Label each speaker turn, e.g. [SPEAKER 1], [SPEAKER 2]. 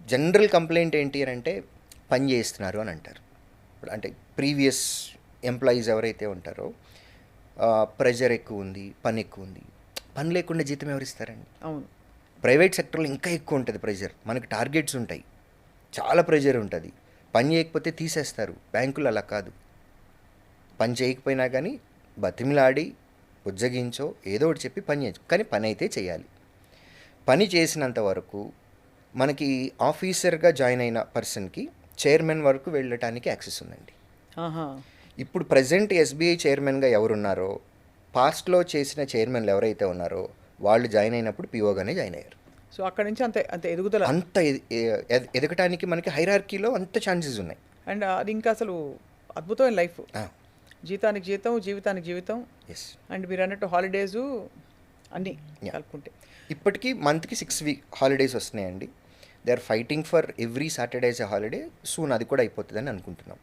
[SPEAKER 1] General complaint ఏంటి అని అంటే పని చేస్తున్నారు అని అంటారు. అంటే ప్రీవియస్ ఎంప్లాయీస్ ఎవరైతే ఉంటారో ప్రెషర్ ఎక్కువ ఉంది, పని ఎక్కువ ఉంది. పని లేకుండా జీతం ఎవరిస్తారండి?
[SPEAKER 2] అవును.
[SPEAKER 1] ప్రైవేట్ సెక్టర్లో ఇంకా ఎక్కువ ఉంటుంది ప్రెషర్. మనకి టార్గెట్స్ ఉంటాయి, చాలా ప్రెషర్ ఉంటుంది. పని చేయకపోతే తీసేస్తారు. బ్యాంకులు అలా కాదు. పని చేయకపోయినా కానీ బతిమిలాడి ఉజ్జగించో ఏదో ఒకటి చెప్పి పని చేయొచ్చు, కానీ పని అయితే చేయాలి. పని చేసినంత వరకు మనకి ఆఫీసర్గా జాయిన్ అయిన పర్సన్కి చైర్మన్ వరకు వెళ్ళటానికి యాక్సెస్ ఉందండి.
[SPEAKER 2] ఆహా.
[SPEAKER 1] ఇప్పుడు ప్రజెంట్ ఎస్బీఐ చైర్మన్గా ఎవరున్నారో, పాస్ట్లో చేసిన చైర్మన్లు ఎవరైతే ఉన్నారో వాళ్ళు జాయిన్ అయినప్పుడు పిఓగానే జాయిన్ అయ్యారు.
[SPEAKER 2] సో అక్కడ నుంచి అంత అంత ఎదుగుదల,
[SPEAKER 1] అంత ఎదగటానికి మనకి హైరార్కీలో అంత ఛాన్సెస్ ఉన్నాయి.
[SPEAKER 2] అండ్ అది ఇంకా అసలు అద్భుతమైన లైఫ్.
[SPEAKER 1] Ah,
[SPEAKER 2] జీతానికి జీతం, జీవితానికి జీవితం,
[SPEAKER 1] yes.
[SPEAKER 2] అండ్ మీరు అన్నట్టు హాలిడేసు అన్నీ
[SPEAKER 1] Yeah.
[SPEAKER 2] కలుపుకుంటే.
[SPEAKER 1] ఇప్పటికీ మంత్కి 6 వీక్ హాలిడేస్ వస్తున్నాయండి. They are fighting for every Saturday as a holiday. Soon అది కూడా అయిపోతుందని అనుకుంటున్నాం.